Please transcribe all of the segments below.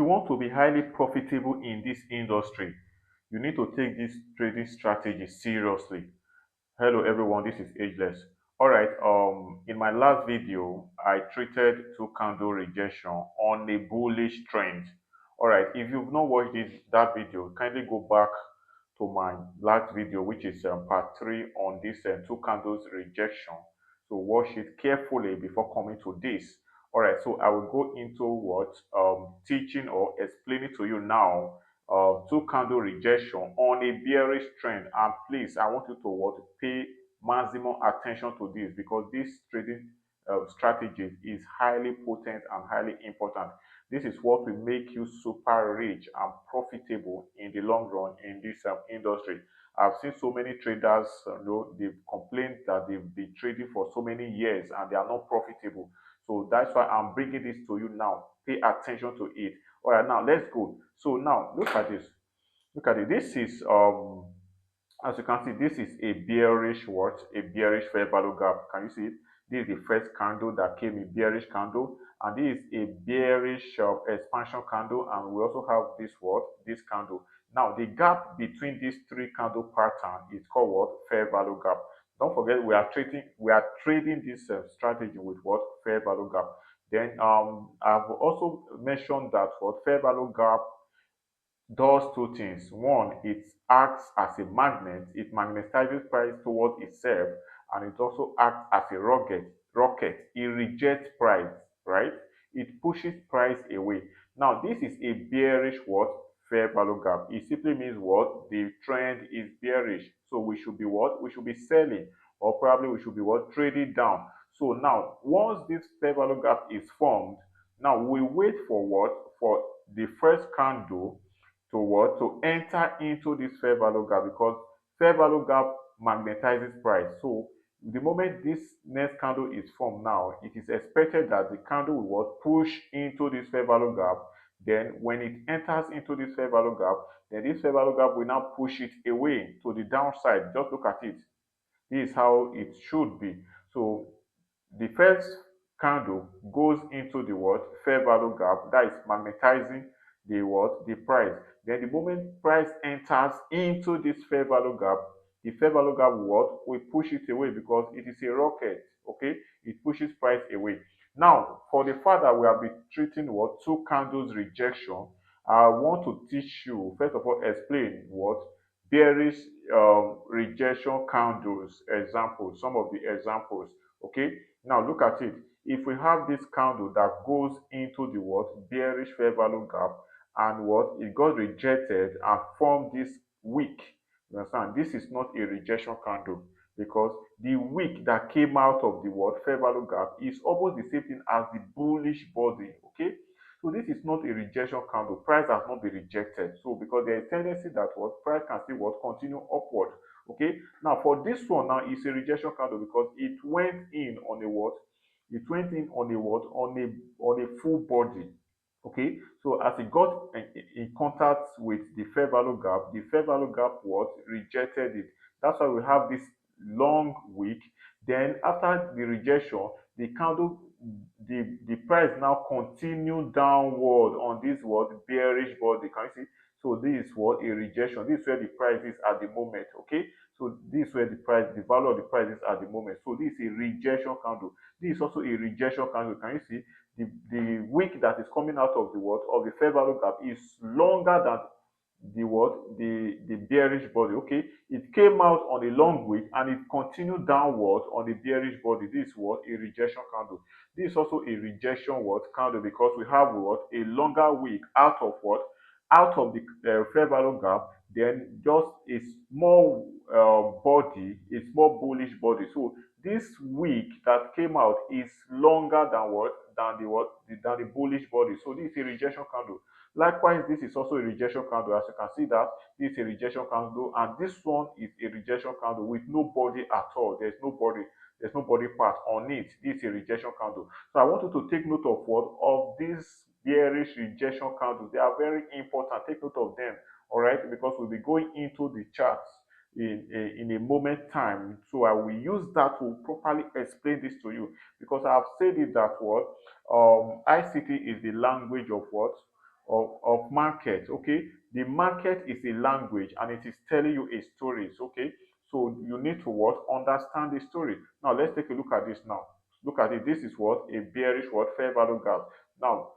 you want to be highly profitable in this industry, you need to take this trading strategy seriously. Hello everyone, this is Ageless. Alright, in my last video, I treated two candle rejection on a bullish trend. Alright, if you've not watched that video, kindly go back to my last video, which is part 3 on this two candles rejection. So watch it carefully before coming to this. Alright, so I will go into what teaching or explaining to you now two candle rejection on a bearish trend. And please, I want you to what pay maximum attention to this, because this trading strategy is highly potent and highly important. This is what will make you super rich and profitable in the long run in this industry. I've seen so many traders, they've complained that they've been trading for so many years and they are not profitable. So that's why I'm bringing this to you now. Pay attention to it. All right, now let's go. So now look at this. Look at it. This is as you can see, this is a bearish what? A bearish fair value gap. Can you see it? This is the first candle that came in bearish candle, and this is a bearish expansion candle, and we also have this what? This candle. Now the gap between these three candle pattern is called what? Fair value gap. Don't forget we are trading this strategy with what? Fair value gap. Then I've also mentioned that what fair value gap does two things. One, it acts as a magnet, it magnetizes price towards itself, and it also acts as a rocket. It rejects price, right? It pushes price away. Now, this is a bearish what? Fair value gap. It simply means what? The trend is bearish. So we should be what? We should be selling, or probably we should be what? Trading down. So now, once this fair value gap is formed, now we wait for what? For the first candle to what? To enter into this fair value gap, because fair value gap magnetizes price. So the moment this next candle is formed now, it is expected that the candle will what? Push into this fair value gap. Then when it enters into this fair value gap, then this fair value gap will now push it away to the downside. Just look at it. This is how it should be. So the first candle goes into the what? Fair value gap, that is magnetizing the what? The price. Then the moment price enters into this fair value gap, the fair value gap what? We push it away, because it is a rocket. Okay, it pushes price away. Now for the fact that we have been treating what? Two candles rejection, I want to teach you, first of all, explain what bearish rejection candles examples, some of the examples. Okay, now look at it. If we have this candle that goes into the what? Bearish fair value gap, and what? It got rejected and formed this wick. You understand? This is not a rejection candle, because the wick that came out of the what? Fair value gap is almost the same thing as the bullish body. Okay, so this is not a rejection candle. Price has not been rejected. So because there is tendency that what? Price can still what? Continue upward. Okay, now for this one now is a rejection candle, because it went in on a what? It went in on a what? On a full body. Okay, so as it got in contact with the fair value gap, the fair value gap what? Rejected it. That's why we have this long wick. Then after the rejection, the candle, the price now continue downward on this what? Bearish body. Can you see? So this is what? A rejection. This is where the price is at the moment. Okay, so this is where the value of the price is at the moment. So this is a rejection candle. This is also a rejection candle. Can you see? The wick that is coming out of the what? Of the fair value gap is longer than the what? The bearish body. Okay, it came out on a long wick and it continued downward on the bearish body. This is what? A rejection candle. This is also a rejection what? Candle, because we have what? A longer wick out of what? Out of the fair value gap, then just a small body, a small bullish body. So this wick that came out is longer than what? Than the what? Than the bullish body. So this is a rejection candle. Likewise, this is also a rejection candle. As you can see that this is a rejection candle, and this one is a rejection candle with no body at all. There's no body part on it. This is a rejection candle. So I want you to take note of what? Of these bearish rejection candles. They are very important. Take note of them. All right, because we'll be going into the charts in a moment time. So I will use that to properly explain this to you, because I have said it that what ICT is the language of what? of market. Okay, the market is a language and it is telling you a story. Okay, so you need to what understand the story. Now let's take a look at this now. Look at it. This is what a bearish what fair value gap. Now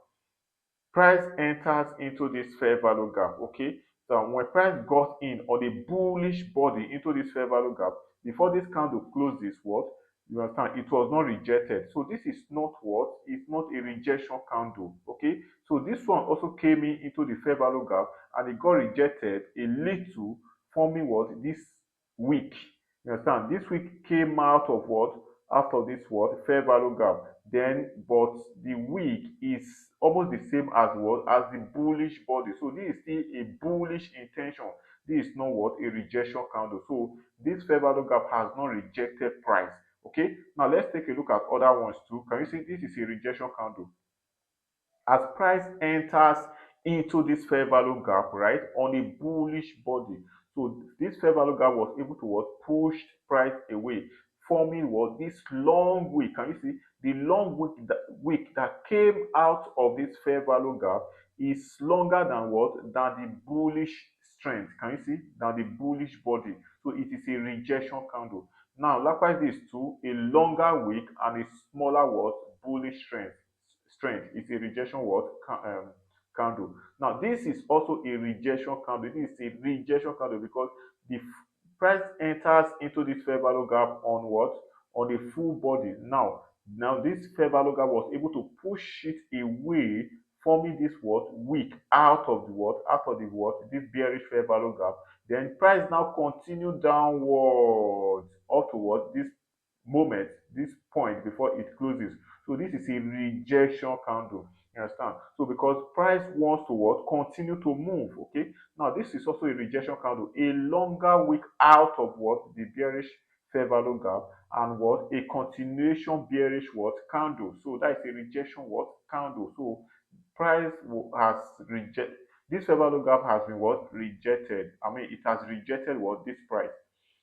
price enters into this fair value gap. Okay, so when price got in on a bullish body into this fair value gap, before this candle closes, what you understand, it was not rejected. So this is not what, it's not a rejection candle. Okay, so this one also came in into the fair value gap and it got rejected a little, forming what, this week. You understand, this week came out of what, after this what fair value gap. Then but the wick is almost the same as what, as the bullish body. So this is still a bullish intention. This is not what, a rejection candle. So this fair value gap has not rejected price. Okay, now let's take a look at other ones too. Can you see this is a rejection candle? As price enters into this fair value gap, right, on a bullish body. So this fair value gap was able to what, push price away, forming what, this long wick. Can you see the long wick that came out of this fair value gap is longer than what, than the bullish strength. Can you see, than the bullish body? So it is a rejection candle. Now likewise this too, a longer wick and a smaller what, bullish strength is a rejection what, candle. Now this is also a rejection candle. This is a rejection candle because the price enters into this fair value gap on what, on a full body. Now this fair value gap was able to push it away, forming this what, weak out of the what, out of the what, this bearish fair value gap. Then price now continue downwards up to what, this moment, this point before it closes. So this is a rejection candle. You understand? So because price wants to what, continue to move. Okay, now this is also a rejection candle, a longer wick out of what, the bearish fair value gap, and what, a continuation bearish what, candle. So that is a rejection what, candle. So price has rejected, this fair value gap has been what, rejected. I mean it has rejected what, this price.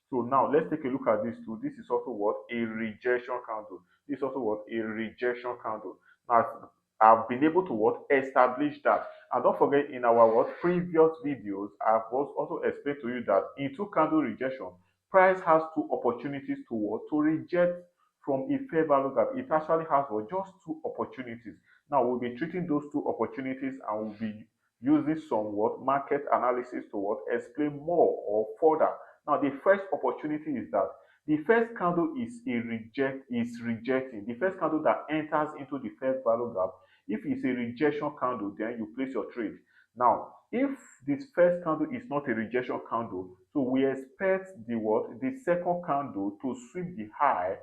So now let's take a look at this too. This is also what, a rejection candle. This is also what, a rejection candle. Now I've been able to what, establish that. And don't forget, in our what, previous videos, I've also explained to you that in two candle rejection, price has two opportunities to what, to reject from a fair value gap. It actually has what, just two opportunities. Now we'll be treating those two opportunities and we'll be using some what, market analysis to what, explain more or further. Now the first opportunity is that the first candle is rejecting. The first candle that enters into the fair value gap, if it's a rejection candle, then you place your trade. Now if this first candle is not a rejection candle, so we expect the what, the second candle to sweep the high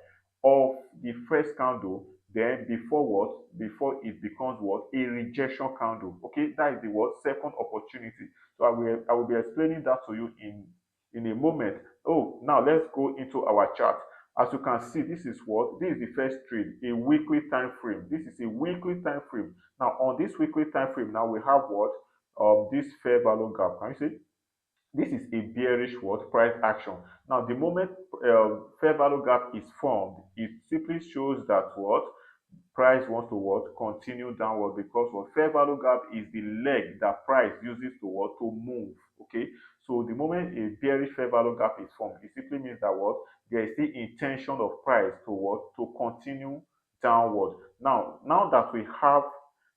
of the first candle, then before what, before it becomes what, a rejection candle. Okay, that is the what, second opportunity. So I will be explaining that to you in a moment. Oh, now let's go into our chart. As you can see, this is what, this is the first trade, a weekly time frame. This is a weekly time frame. Now on this weekly time frame, now we have what, this fair value gap. Can you see, this is a bearish what, price action. Now the moment fair value gap is formed, it simply shows that what, price wants to what, continue downward, because what, fair value gap is the leg that price uses to what, to move. Okay, so the moment a bearish fair value gap is formed, it simply means that what, there is the intention of price to what, to continue downward. Now that we have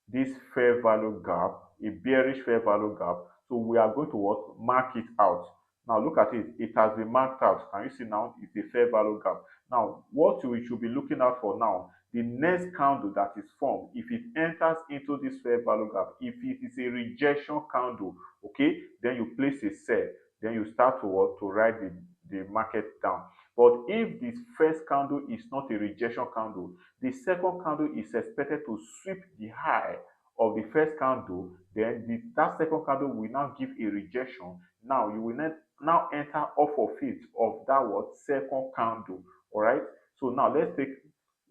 this fair value gap, a bearish fair value gap, so we are going to what, mark it out. Now look at it, it has been marked out. Can you see now, it's a fair value gap. Now what we should be looking out for now, the next candle that is formed, if it enters into this fair value gap, if it is a rejection candle, okay, then you place a sell, then you start to what, to write the market down. But if this first candle is not a rejection candle, the second candle is expected to sweep the high of the first candle, then that second candle will now give a rejection. Now you will now enter off of it, of that what, second candle. All right, so now let's take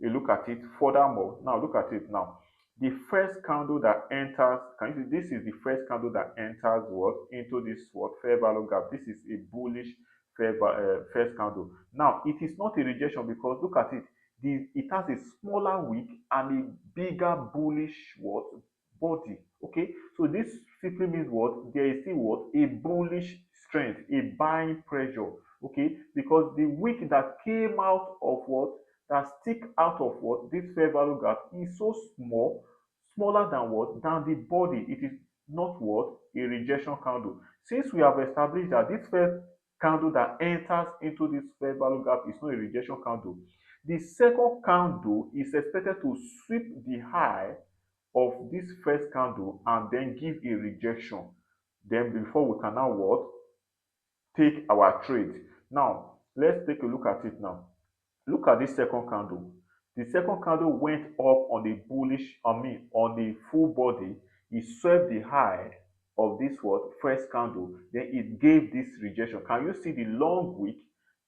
a look at it furthermore. Now look at it now. The first candle that enters, can you see, this is the first candle that enters what, into this what, fair value gap. This is a bullish first candle. Now it is not a rejection because look at it, it has a smaller wick and a bigger bullish what, body. Okay, so this simply means what? There is still what? A bullish strength, a buying pressure. Okay, because the wick that came out of what? That stick out of what? This fair value gap is so small, smaller than what? Than the body. It is not what? A rejection candle. Since we have established that this first candle that enters into this fair value gap is not a rejection candle, the second candle is expected to sweep the high of this first candle and then give a rejection. Then before we can now what? Take our trade. Now, let's take a look at it now. Look at this second candle. The second candle went up on the bullish, on the full body. It swept the high of this what? First candle. Then it gave this rejection. Can you see the long wick?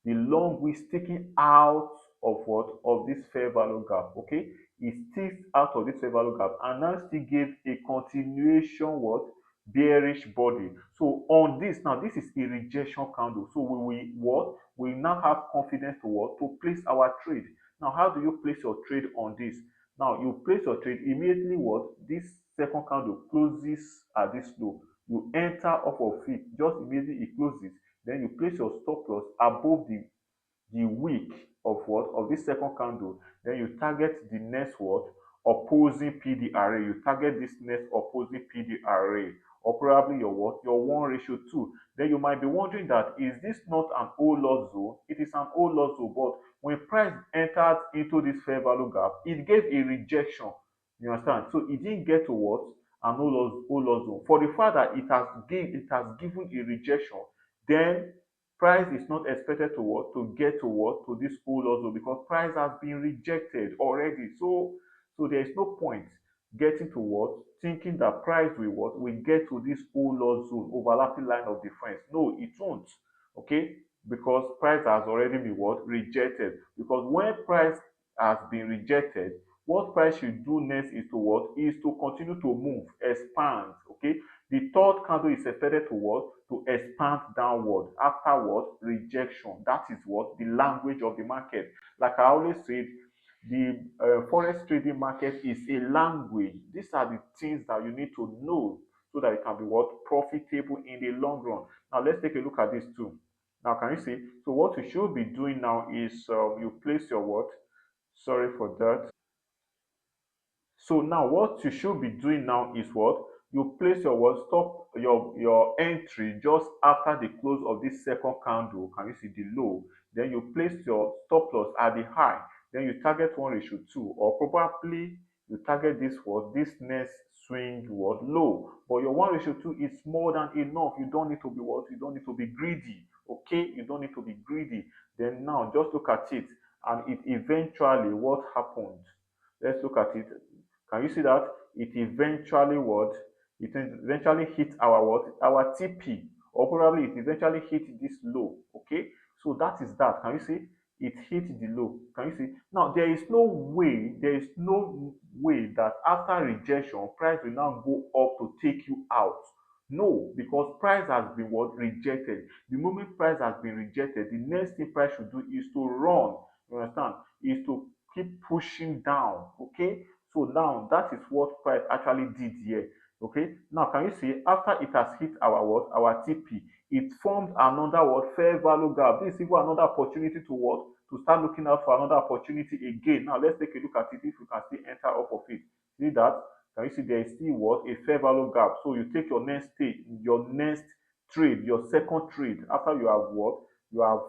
The long wick sticking out of what? Of this fair value gap. Okay? It sticks out of this fair value gap and now still gave a continuation what? Bearish body. So on this now, this is a rejection candle. So we what? We now have confidence to what? To place our trade. Now, how do you place your trade on this? Now, you place your trade immediately what? This second candle closes at this low. You enter off of it, just immediately it closes. Then you place your stop loss above the wick of what? Of this second candle. Then you target the next what? Opposing PD array. You target this next opposing PD array, or probably your what? Your 1:2. Then you might be wondering that is this not an O loss zone? It is an O loss zone, but when price entered into this fair value gap, it gave a rejection. You understand? So it didn't get to what? An O loss zone. For the fact that it has given a rejection, then price is not expected to what? To get to what? To this whole also, because price has been rejected already. So there is no point getting to what? Thinking that price will what? Will get to this whole loss zone, overlapping line of defense. No, it won't. Okay, because price has already been what? Rejected. Because when price has been rejected, what price should do next is to what? Is to continue to move, expand. Okay, the third candle is expected to what? To expand downward afterward rejection. That is what? The language of the market. Like I always said, the forex trading market is a language. These are the things that you need to know so that it can be what? Profitable in the long run. Now let's take a look at this too. Now can you see? So what you should be doing now is you place your what? Sorry for that. So now what you should be doing now is what? You place your what? Stop your entry just after the close of this second candle. Can you see the low? Then you place your stop loss at the high. Then you target 1:2, or probably you target this what? This next swing what? Low. But your 1:2 is more than enough. You don't need to be what? You don't need to be greedy. Okay? You don't need to be greedy. Then now just look at it. And it eventually what happened? Let's look at it. Can you see that? It eventually what? It eventually hit our what? Our TP, or probably it eventually hit this low. Okay, so that is that. Can you see? It hit the low. Can you see? Now there is no way that after rejection, price will now go up to take you out. No, because price has been what? Rejected. The moment price has been rejected, the next thing price should do is to run. You understand? Is to keep pushing down. Okay, so now that is what price actually did here. Okay, now can you see after it has hit our what? Our TP, it formed another what? Fair value gap. This is even another opportunity to what? To start looking out for another opportunity again. Now let's take a look at it if you can still enter off of it. See that? Can you see there is still what? A fair value gap. So you take your next stage, your next trade, your second trade after you have what? You have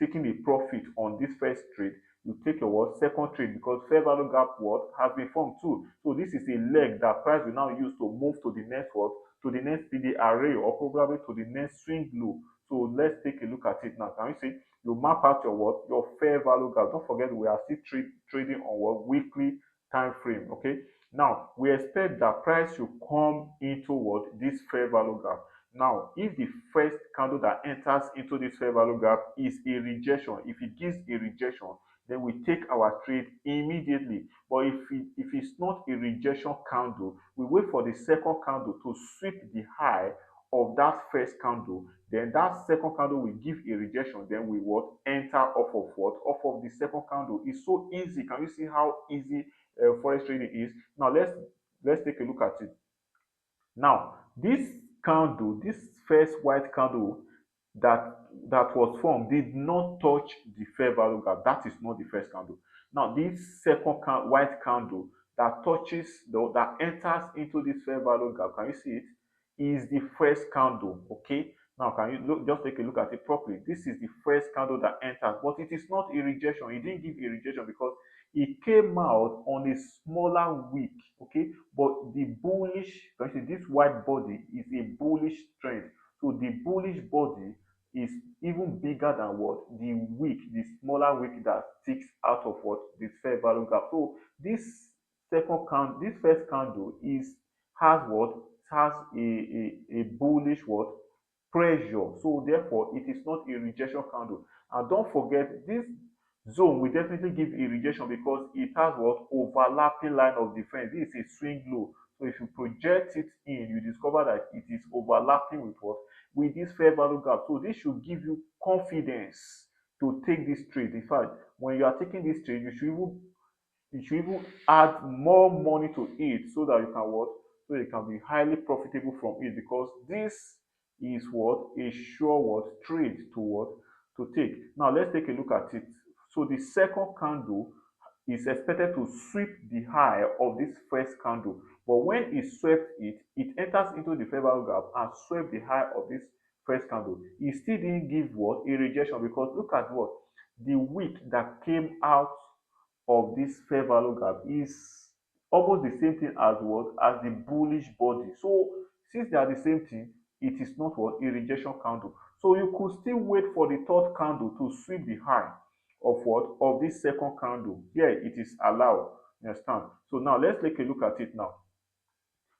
taking a profit on this first trade, you take your what? Second trade, because fair value gap what? Has been formed too. So this is a leg that price will now use to move to the next what? To the next PD array, or probably to the next swing low. So let's take a look at it now. Can you see? You map out your what? Your fair value gap. Don't forget we are still trading on what? Weekly time frame. Okay. Now we expect that price should come into what? This fair value gap. Now, if the first candle that enters into this fair value gap is a rejection, if it gives a rejection, then we take our trade immediately. But if it's not a rejection candle, we wait for the second candle to sweep the high of that first candle. Then that second candle will give a rejection. Then we what? Enter off of what? Off of the second candle. It's so easy. Can you see how easy forex trading is? Now let's let's take a look at it. Now, this candle, this first white candle that was formed did not touch the fair value gap. That is not the first candle. Now, this second white candle that touches that enters into this fair value gap, can you see it? Is the first candle. Okay. Now, can you look? Just take a look at it properly. This is the first candle that enters, but it is not a rejection. It didn't give a rejection because it came out on a smaller wick. Okay, but the bullish, can you see this white body is a bullish trend. So the bullish body is even bigger than what the wick, the smaller wick that sticks out of what the fair value gap. So this this first candle is has what has a bullish what pressure. So therefore, it is not a rejection candle. And don't forget, this zone will definitely give a rejection because it has what overlapping line of defense. This is a swing low. So if you project it in, you discover that it is overlapping with what with this fair value gap. So this should give you confidence to take this trade. In fact, when you are taking this trade, you should even add more money to it so that you can what so you can be highly profitable from it, because this is what a sure what trade to what to take. Now let's take a look at it. So the second candle is expected to sweep the high of this first candle, but when it swept it, it enters into the fair value gap and swept the high of this first candle. It still didn't give what a rejection, because look at what the wick that came out of this fair value gap is almost the same thing as what as the bullish body. So since they are the same thing, it is not what a rejection candle. So you could still wait for the third candle to sweep the high of what of this second candle. Here it is allowed. You understand? So now let's take a look at it now.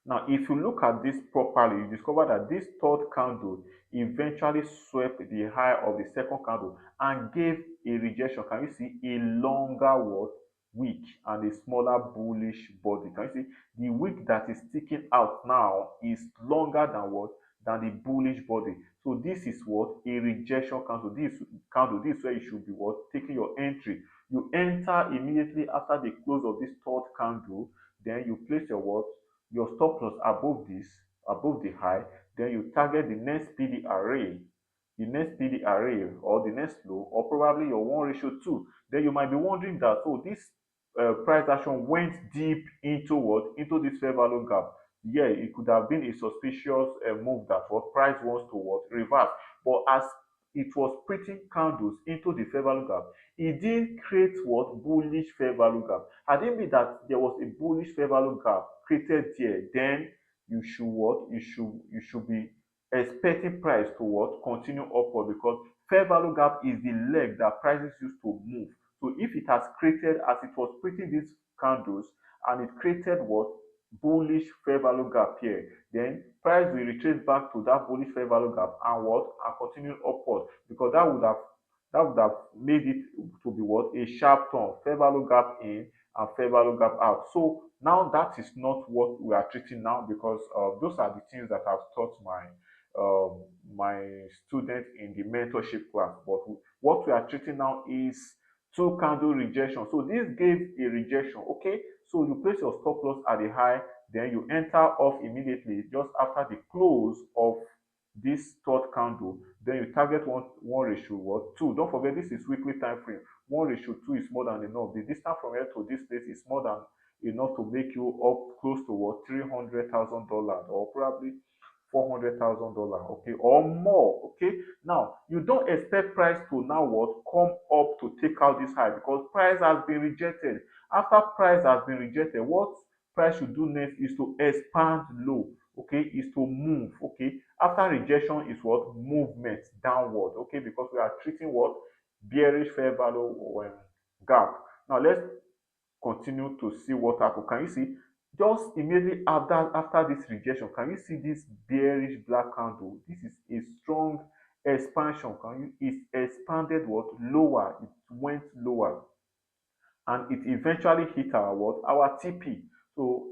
Now, if you look at this properly, you discover that this third candle eventually swept the high of the second candle and gave a rejection. Can you see a longer what wick and a smaller bullish body? Can you see the wick that is sticking out now is longer than what than the bullish body? So this is what a rejection candle. This is where you should be what taking your entry. You enter immediately after the close of this third candle. Then you place your what your stop loss above this, above the high, then you target the next PD array, or the next low, or probably your 1:2. Then you might be wondering that, oh, this price action went deep into what? Into this fair value gap. Yeah, it could have been a suspicious move that what price wants to what reverse. But as it was printing candles into the fair value gap, it didn't create what bullish fair value gap. Had it been that there was a bullish fair value gap created there, then you should what you should be expecting price to what continue upward, because fair value gap is the leg that prices use to move. So if it has created, as it was printing these candles, and it created what bullish fair value gap here, then price will retrace back to that bullish fair value gap and what and continue upward, because that would have made it to be what a sharp turn, fair value gap in and fair value gap out. So now that is not what we are treating now, because those are the things that I've taught my students in the mentorship class. But what we are treating now is two candle rejection. So this gave a rejection. Okay, so you place your stop loss at the high, then you enter off immediately just after the close of this third candle. Then you target one ratio what two. Don't forget, this is weekly time frame. 1:2 is more than enough. The distance from here to this place is more than enough to make you up close to what $300,000, or probably $400,000, okay, or more. Okay, now you don't expect price to now what come up to take out this high, because price has been rejected. After price has been rejected, what price should do next is to expand low. Okay, is to move. Okay, after rejection is what movement downward. Okay, because we are treating what bearish fair value gap. Now let's continue to see what happen. Can you see just immediately after this rejection, can you see this bearish black candle? This is a strong expansion. Can you it expanded what lower, it went lower, and it eventually hit our what our TP. So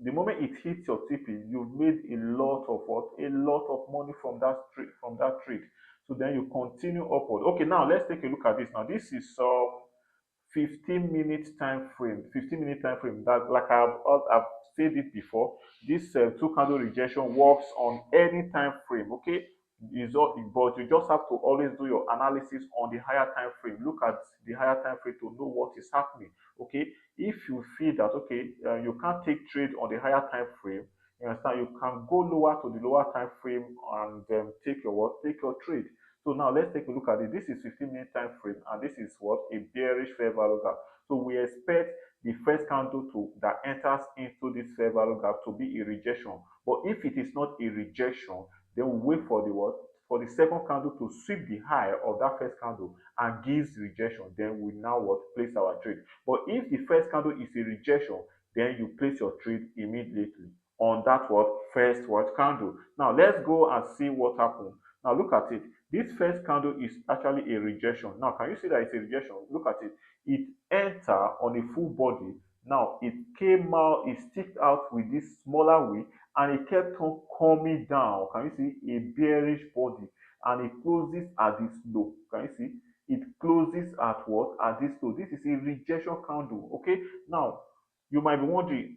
the moment it hits your TP, you've made a lot of what a lot of money from that trade. So then you continue upward. Okay, now let's take a look at this. Now this is 15-minute time frame. 15-minute time frame. That, like I've said it before, this two candle rejection works on any time frame. Okay, but you just have to always do your analysis on the higher time frame. Look at the higher time frame to know what is happening. Okay, if you feel that okay, you can't take trade on the higher time frame, you understand, you can go lower to the lower time frame and take your what, take your trade. So now let's take a look at it. This is 15-minute time frame, and this is what, a bearish fair value gap. So we expect the first candle to that enters into this fair value gap to be a rejection. But if it is not a rejection, then we wait for the what, for the second candle to sweep the high of that first candle and gives rejection. Then we now what, place our trade. But if the first candle is a rejection, then you place your trade immediately on that what, first what, candle. Now let's go and see what happened. Now look at it. This first candle is actually a rejection. Now can you see that it's a rejection? Look at it. It entered on a full body. Now it came out, it sticked out with this smaller wick, and it kept on coming down. Can you see, a bearish body, and it closes at this low? Can you see, it closes at what, at this low? This is a rejection candle. Okay, now you might be wondering,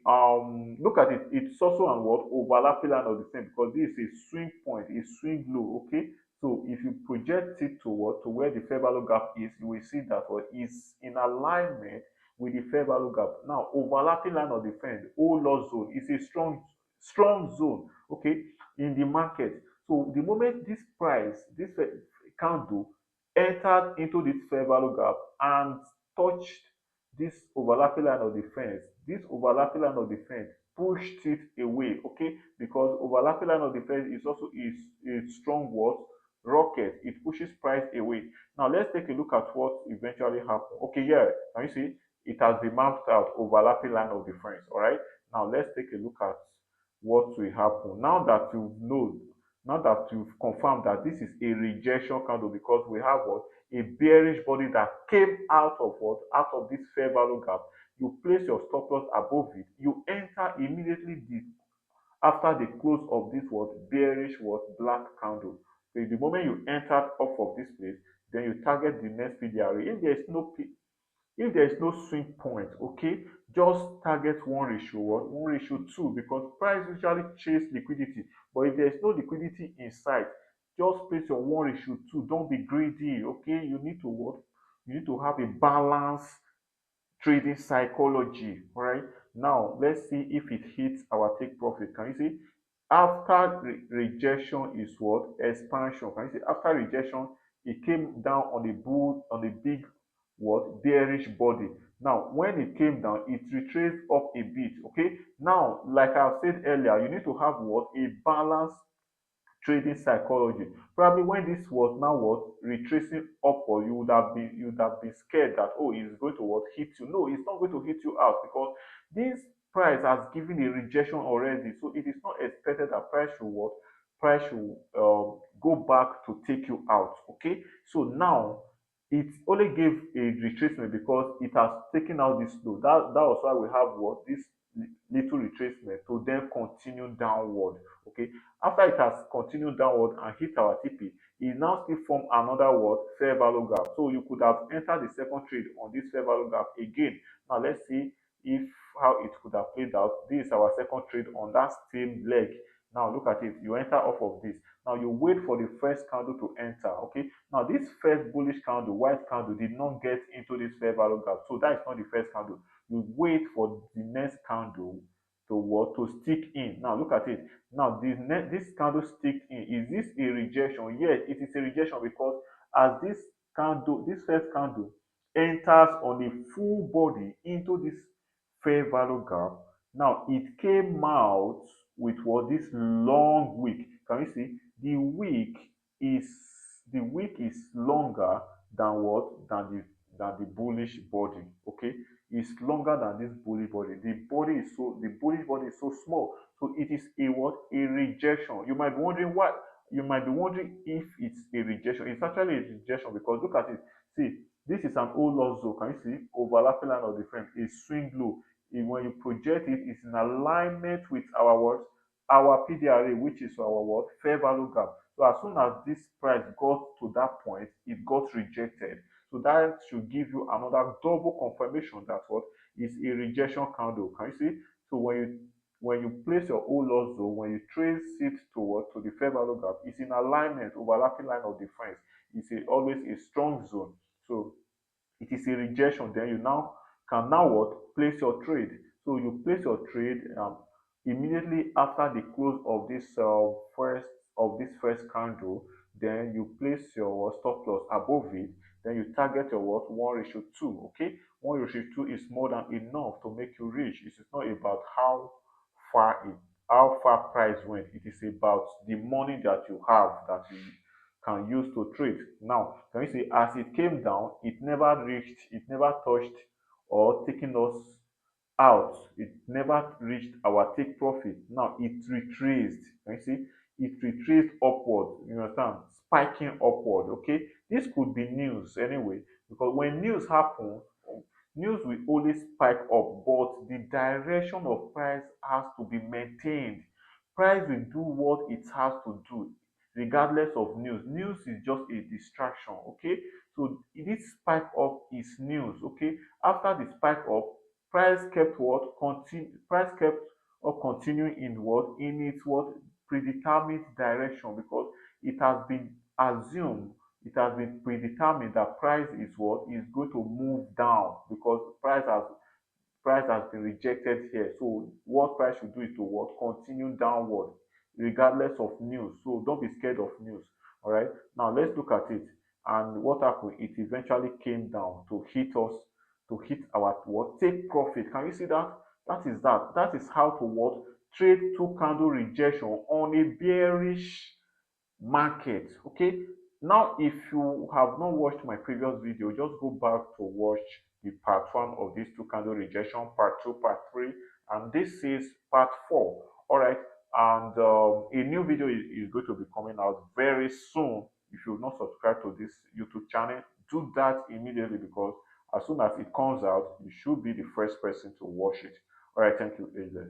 look at it, it's also on what, overlapping line of the same, because this is a swing point, a swing low. Okay, so if you project it to what, to where the fair value gap is, you will see that what is in alignment with the fair value gap. Now overlapping line of defense, whole loss zone, is a strong zone, okay, in the market. So the moment this price, this candle entered into this fair value gap and touched this overlapping line of defense, this overlapping line of defense pushed it away. Okay, because overlapping line of defense is also is a strong word, rocket. It pushes price away. Now let's take a look at what eventually happened. Okay, yeah, can you see, it has been mapped out, overlapping line of defense. All right, now let's take a look at what will happen now that you know, now that you've confirmed that this is a rejection candle, because we have what, a bearish body that came out of what, out of this fair value gap. You place your stop loss above it, you enter immediately after the close of this what, bearish what, black candle. So the moment you entered off of this place, then you target the next PDRA. If there is no swing point, okay, just target one ratio what, one ratio two, because price usually chase liquidity. But if there is no liquidity in sight, just place your one ratio two. Don't be greedy. Okay, you need to what, you need to have a balance trading psychology. All right, now let's see if it hits our take profit. Can you see, after rejection is what, expansion? Can you see, after rejection it came down on a bull, on a big what, bearish body. Now when it came down, it retraced up a bit. Okay, now like I said earlier, you need to have what, a balance trading psychology. Probably when this was now what, retracing upward, you would have been scared that oh, it's going to what, hit you. No, it's not going to hit you out, because this price has given a rejection already. So it is not expected that price should what, price should go back to take you out. Okay, so now it only gave a retracement because it has taken out this low. That was why we have what, this little retracement to then continue downward. Okay, after it has continued downward and hit our TP, it now still form another what, fair value gap. So you could have entered the second trade on this fair value gap again. Now let's see if how it could have played out. This is our second trade on that same leg. Now look at it, you enter off of this. Now you wait for the first candle to enter. Okay, now this first bullish candle, white candle, did not get into this fair value gap, so that is not the first candle. You wait for the next candle to what, to stick in. Now look at it. Now this candle stick in, is this a rejection? Yes, it is a rejection, because as this candle, this first candle enters on a full body into this fair value gap, now it came out with what, this long wick. Can you see, the wick is, the wick is longer than what, than the bullish body. Okay, is longer than this bullish body. The bullish body is so small. So it is a what, a rejection. You might be wondering why. You might be wondering if it's a rejection. It's actually a rejection, because look at it. See, this is an old loss zone. Can you see, overlapping line of the frame, a swing low. When you project it, it's in alignment with our what, our PDRA, which is our what, fair value gap. So as soon as this price got to that point, it got rejected. So that should give you another double confirmation that what is a rejection candle. Can you see? So when you when you place your whole loss zone, when you trace it toward to the fair value gap, it's in alignment, overlapping line of defense. It's always a strong zone. So it is a rejection. Then you now can now what place your trade. So you place your trade immediately after the close of this first candle. Then you place your stop loss above it. Then you target your what 1:2. Okay, 1:2 is more than enough to make you rich. It is not about far it how far price went. It is about the money that you have that you can use to trade. Now, can you see as it came down, it never reached, it never touched or taken us out. It never reached our take profit. Now it retraced. Can you see? It retraced upward. You understand? Spiking upward. Okay. This could be news anyway, because when news happens, news will always spike up, but the direction of price has to be maintained. Price will do what it has to do regardless of news. News is just a distraction. Okay, so this spike up is news. Okay, after the spike up, price kept up continuing in what in its what predetermined direction, because it has been assumed, it has been predetermined that price is what is going to move down, because price has been rejected here. So what price should do is to what continue downward regardless of news. So don't be scared of news. All right. Now let's look at it. And what happened? It eventually came down to hit us, to hit our what take profit. Can you see that? That is how to what trade two candle rejection on a bearish market. Okay, now if you have not watched my previous video, just go back to watch the part one of this two candle rejection, part two, part three, and this is part four. All right, and a new video is going to be coming out very soon. If you've not subscribed to this YouTube channel, do that immediately, because as soon as it comes out, you should be the first person to watch it. All right, thank you, AJ.